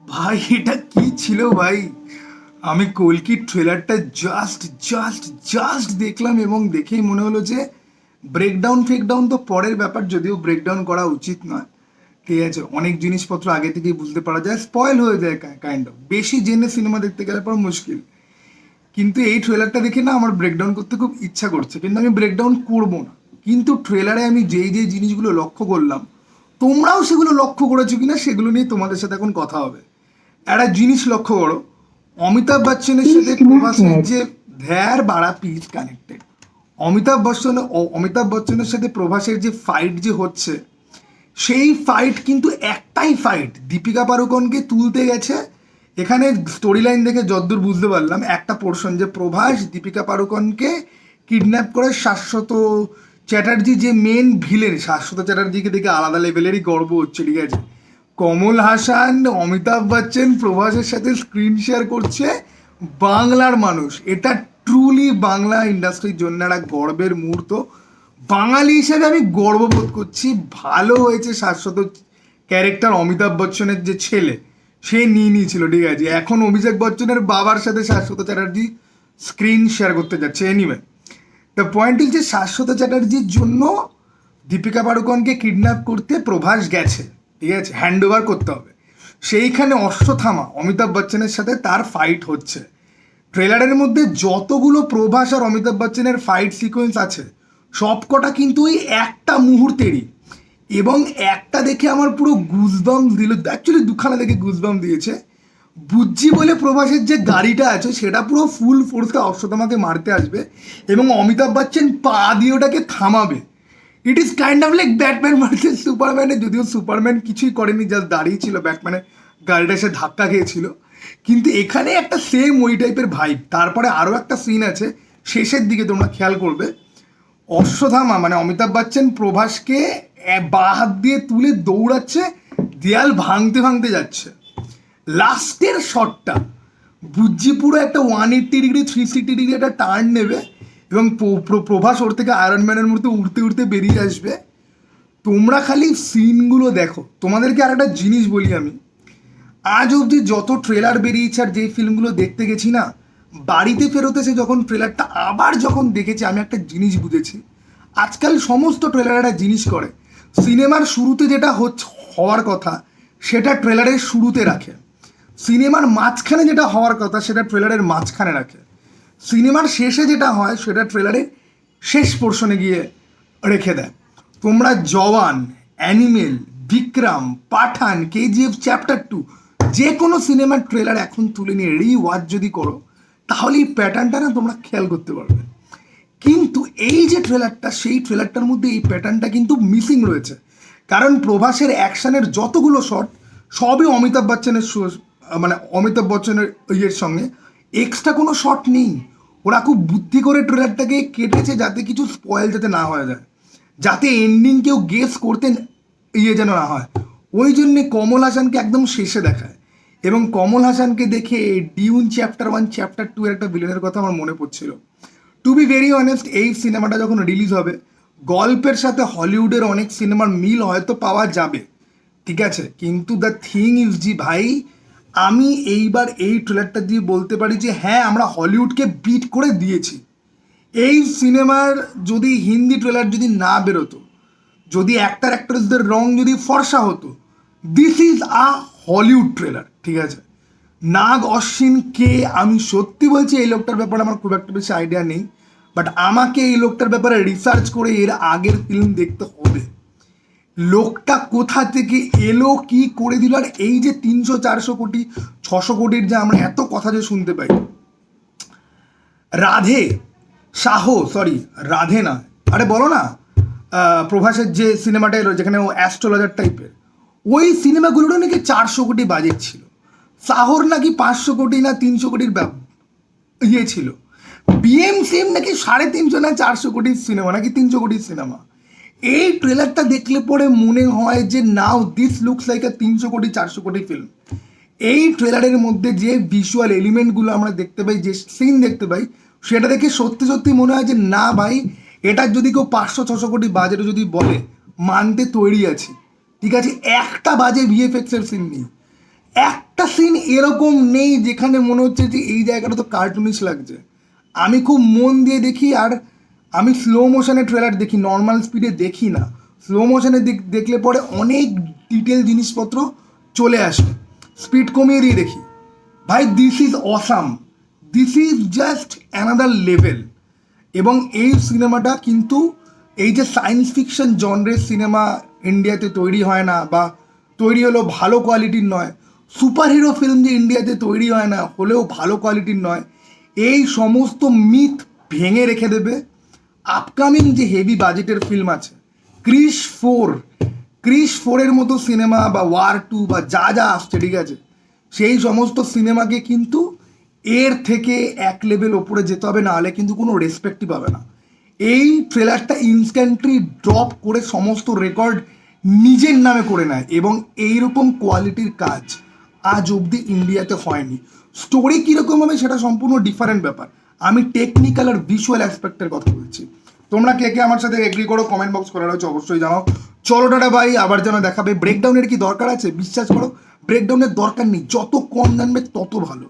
ভাই এটা কি ছিল ভাই? আমি কল্কির ট্রেলারটা জাস্ট জাস্ট জাস্ট দেখলাম এবং দেখেই মনে হলো যে ব্রেকডাউন ফেকডাউন তো পরের ব্যাপার, যদিও ব্রেকডাউন করা উচিত নয়। ঠিক আছে, অনেক জিনিসপত্র আগে থেকেই বুঝতে পারা যায়, স্পয়েল হয়ে যায় কাইন্ড অফ, বেশি জেনে সিনেমা দেখতে গেলে পর মুশকিল। কিন্তু এই ট্রেলারটা দেখে না আমার ব্রেকডাউন করতে খুব ইচ্ছা করছে, কিন্তু আমি ব্রেকডাউন করবো না। কিন্তু ট্রেলারে আমি যেই যেই জিনিসগুলো লক্ষ্য করলাম, তোমরাও সেগুলো লক্ষ্য করেছো কিনা সেগুলো নিয়ে তোমাদের সাথে এখন কথা হবে। একটা জিনিস লক্ষ্য করো, অমিতাভ বচ্চনের সাথে প্রভাসের যে ধ্যার বাড়া পিস কানেক্টেড, অমিতাভ বচ্চনের সাথে প্রভাসের যে ফাইট যে হচ্ছে, সেই ফাইট কিন্তু একটাই ফাইট, দীপিকা পাড়ুকোনকে তুলতে গেছে। এখানে স্টোরি লাইন দেখে যদ্দূর বুঝতে পারলাম একটা পোর্শন, যে প্রভাস দীপিকা পাড়ুকোনকে কিডন্যাপ করে শাশ্বত চ্যাটার্জি, যে মেন ভিলেন, শাশ্বত চ্যাটার্জিকে দেখে আলাদা লেভেলেরই গর্ব হচ্ছে। ঠিক আছে, কমল হাসান, অমিতাভ বচ্চন প্রভাসের সাথে স্ক্রিন শেয়ার করছে বাংলার মানুষ। এটা ট্রুলি বাংলা ইন্ডাস্ট্রির জন্য একটা গর্বের মুহূর্ত। বাঙালি হিসেবে আমি গর্ববোধ করছি। ভালো হয়েছে শাশ্বত ক্যারেক্টার অমিতাভ বচ্চনের যে ছেলে, সে নিয়ে নিয়েছিল। ঠিক আছে, এখন অভিষেক বচ্চনের বাবার সাথে শাশ্বত চ্যাটার্জি স্ক্রিন শেয়ার করতে যাচ্ছে। এনিওয়ে, দ্য পয়েন্ট ইজ যে শাশ্বত চ্যাটার্জির জন্য দীপিকা পাড়ুকোনকে কিডন্যাপ করতে প্রভাস গেছে। ঠিক আছে, হ্যান্ড ওভার করতে হবে। সেইখানে অশ্বত্থামা অমিতাভ বচ্চনের সাথে তার ফাইট হচ্ছে। ট্রেলারের মধ্যে যতগুলো প্রভাস আর অমিতাভ বচ্চনের ফাইট সিকোয়েন্স আছে, সবকটা কিন্তু ওই একটা মুহূর্তেরই। এবং একটা দেখে আমার পুরো গুজবাম দিল, অ্যাকচুয়ালি দুখানা দেখে গুজবাম দিয়েছে। বুজ্জি বলে প্রভাসের যে গাড়িটা আছে, সেটা পুরো ফুল ফোর্সে অশ্বত্থামাকে মারতে আসবে এবং অমিতাভ বচ্চন পা দিয়ে ওটাকে থামাবে। It is kind of like Batman versus সুপারম্যানে, যদিও সুপারম্যান কিছুই করেনি, জাস্ট দাঁড়িয়ে ছিল, ব্যাটম্যানের গাড়িটা এসে ধাক্কা খেয়েছিল। কিন্তু এখানে একটা সেম ওই টাইপের ভাইব। তারপরে আরও একটা সিন আছে শেষের দিকে, তোমরা খেয়াল করবে, অশ্বত্থামা মানে অমিতাভ বচ্চন প্রভাসকে বাঁ হাত দিয়ে তুলে দৌড়াচ্ছে, দেয়াল ভাঙতে ভাঙতে যাচ্ছে। লাস্টের শটটা বুজ্জি পুরো একটা 180 ডিগ্রি 360 ডিগ্রি একটা টার্ন নেবে এবং প্রভাস ওর থেকে আয়রন ম্যানের মতো উড়তে উড়তে বেরিয়ে আসবে। তোমরা খালি সিনগুলো দেখো। তোমাদেরকে আর একটা জিনিস বলি আমি, আজ অবধি যত ট্রেলার বেরিয়েছে আর যেই ফিল্মগুলো দেখতে গেছি না, বাড়িতে ফেরত এসে যখন ট্রেলারটা আবার যখন দেখেছি, আমি একটা জিনিস বুঝেছি। আজকাল সমস্ত ট্রেলার একটা জিনিস করে, সিনেমার শুরুতে যেটা হওয়ার কথা সেটা ট্রেলারের শুরুতে রাখে, সিনেমার মাঝখানে যেটা হওয়ার কথা সেটা ট্রেলারের মাঝখানে রাখে, সিনেমার শেষে যেটা হয় সেটা ট্রেলারের শেষ পোর্শনে গিয়ে রেখে দেয়। তোমরা জওয়ান, অ্যানিমেল, বিক্রম, পাঠান, কেজিএফ চ্যাপ্টার 2 যে কোনো সিনেমার ট্রেলার এখন তুলে নিয়ে রিওয়াচ যদি করো, তাহলে এই প্যাটার্নটা না তোমরা খেয়াল করতে পারবে। কিন্তু এই যে ট্রেলারটা, সেই ট্রেলারটার মধ্যে এই প্যাটার্নটা কিন্তু মিসিং রয়েছে। কারণ প্রভাসের অ্যাকশনের যতগুলো শট, সবই অমিতাভ বচ্চনের মানে অমিতাভ বচ্চনের ইয়ের সঙ্গে, এক্সট্রা কোনো শট নেই। ওরা খুব বুদ্ধি করে ট্রেলারটাকে কেটেছে যাতে কিছু স্পয়েল যাতে না হয়ে যায়, যাতে এন্ডিং কেউ গেস করতে যেন না হয়। ওই জন্যে কমল হাসানকে একদম শেষে দেখায়। এবং কমল হাসানকে দেখে ডিউন চ্যাপ্টার 1 চ্যাপ্টার 2 এর একটা ভিলেনের কথা আমার মনে পড়ছিল। টু বি ভেরি অনেস্ট, এই সিনেমাটা যখন রিলিজ হবে, গল্পের সাথে হলিউডের অনেক সিনেমার মিল হয়তো পাওয়া যাবে। ঠিক আছে, কিন্তু দ্য থিং ইজ জি ভাই, আমি এইবার এই ট্রেলারটা দিয়ে বলতে পারি যে হ্যাঁ, আমরা হলিউডকে বিট করে দিয়েছি। এই সিনেমার যদি হিন্দি ট্রেলার যদি না বেরোতো, যদি অ্যাক্ট্রেসদের রং যদি ফর্সা হতো, this is a Hollywood trailer. ঠিক আছে, নাগ অশ্বিন কে, আমি সত্যি বলছি এই লোকটার ব্যাপারে আমার খুব একটা বেশি আইডিয়া নেই, বাট আমাকে এই লোকটার ব্যাপারে রিসার্চ করে এর আগের ফিল্ম দেখতে হবে। লোকটা কোথা থেকে এলো, কি করে দিল, আর এই যে 300 400 কোটি 600 কোটির যে আমরা এত কথা যে শুনতে পাই, রাধে শাহ, সরি রাধে না, আরে বলো না, প্রভাসের যে সিনেমাটা এলো যেখানে ও অ্যাস্ট্রোলজার টাইপের, ওই সিনেমাগুলোরও নাকি 400 কোটি বাজেট ছিল। শাহর নাকি 500 কোটি না 300 কোটির ছিল। বিএমসিএম নাকি 350 না 400 কোটির সিনেমা, নাকি 300 কোটির সিনেমা। এই ট্রেলারটা দেখলে পরে মনে হয় যে নাও দিস লুকস লাইক আ 300 কোটি 400 কোটি ফিল্ম। এই ট্রেলারের মধ্যে যে ভিজুয়াল এলিমেন্টগুলো আমরা দেখতে পাই, যে সিন দেখতে পাই, সেটা দেখে সত্যি সত্যি মনে হয় যে না ভাই, এটার যদি কেউ 500 600 কোটি বাজেটে যদি বলে, মানতে তৈরি আছি। ঠিক আছে, একটা বাজে ভিএফএক্সের সিন নেই। একটা সিন এরকম নেই যেখানে মনে হচ্ছে যে এই জায়গাটা তো কার্টুনিশ লাগছে। আমি খুব মন দিয়ে দেখি, আর আমি স্লো মোশনে ট্রেলার দেখি, নর্মাল স্পিডে দেখি না। স্লো মোশনে দেখলে পরে অনেক ডিটেল জিনিসপত্র চলে আসে, স্পিড কমিয়ে দিয়ে দেখি। ভাই this is awesome, this is just another level. এবং এই সিনেমাটা কিন্তু, এই যে সায়েন্স ফিকশন জনরের সিনেমা ইন্ডিয়াতে তৈরি হয় না, বা তৈরি হলেও ভালো কোয়ালিটির নয়, সুপার হিরো ফিল্ম যে ইন্ডিয়াতে তৈরি হয় না হলেও ভালো কোয়ালিটির নয়, এই সমস্ত মিথ ভেঙে রেখে দেবে আপকামিং যে হেভি বাজেটের ফিল্ম আছে। ক্রিশ 4, ক্রিশ 4-এর মতো সিনেমা, বা ওয়ার 2, বা যা যা আসছে, ঠিক আছে, সেই সমস্ত সিনেমাকে কিন্তু এর থেকে এক লেভেল ওপরে যেতে হবে, না হলে কিন্তু কোনো রেসপেক্টই পাবে না। এই ট্রেলারটা ইনস্ট্যান্টলি ড্রপ করে সমস্ত রেকর্ড নিজের নামে করে নেয়, এবং এইরকম কোয়ালিটির কাজ আজ অবধি ইন্ডিয়াতে হয়নি। স্টোরি কীরকম হবে সেটা সম্পূর্ণ ডিফারেন্ট ব্যাপার, আমি টেকনিক্যাল আর ভিজুয়াল অ্যাসপেক্টের কথা বলছি। তোমরা কে কে আমার সাথে এগ্রি করো, কমেন্ট বক্স করা রয়েছে, অবশ্যই জানাও। চলো টাটা ভাই, আবার যেন দেখাবে। ব্রেকডাউনের কি দরকার আছে? বিশ্বাস করো ব্রেকডাউনের দরকার নেই, যত কম জানবে তত ভালো।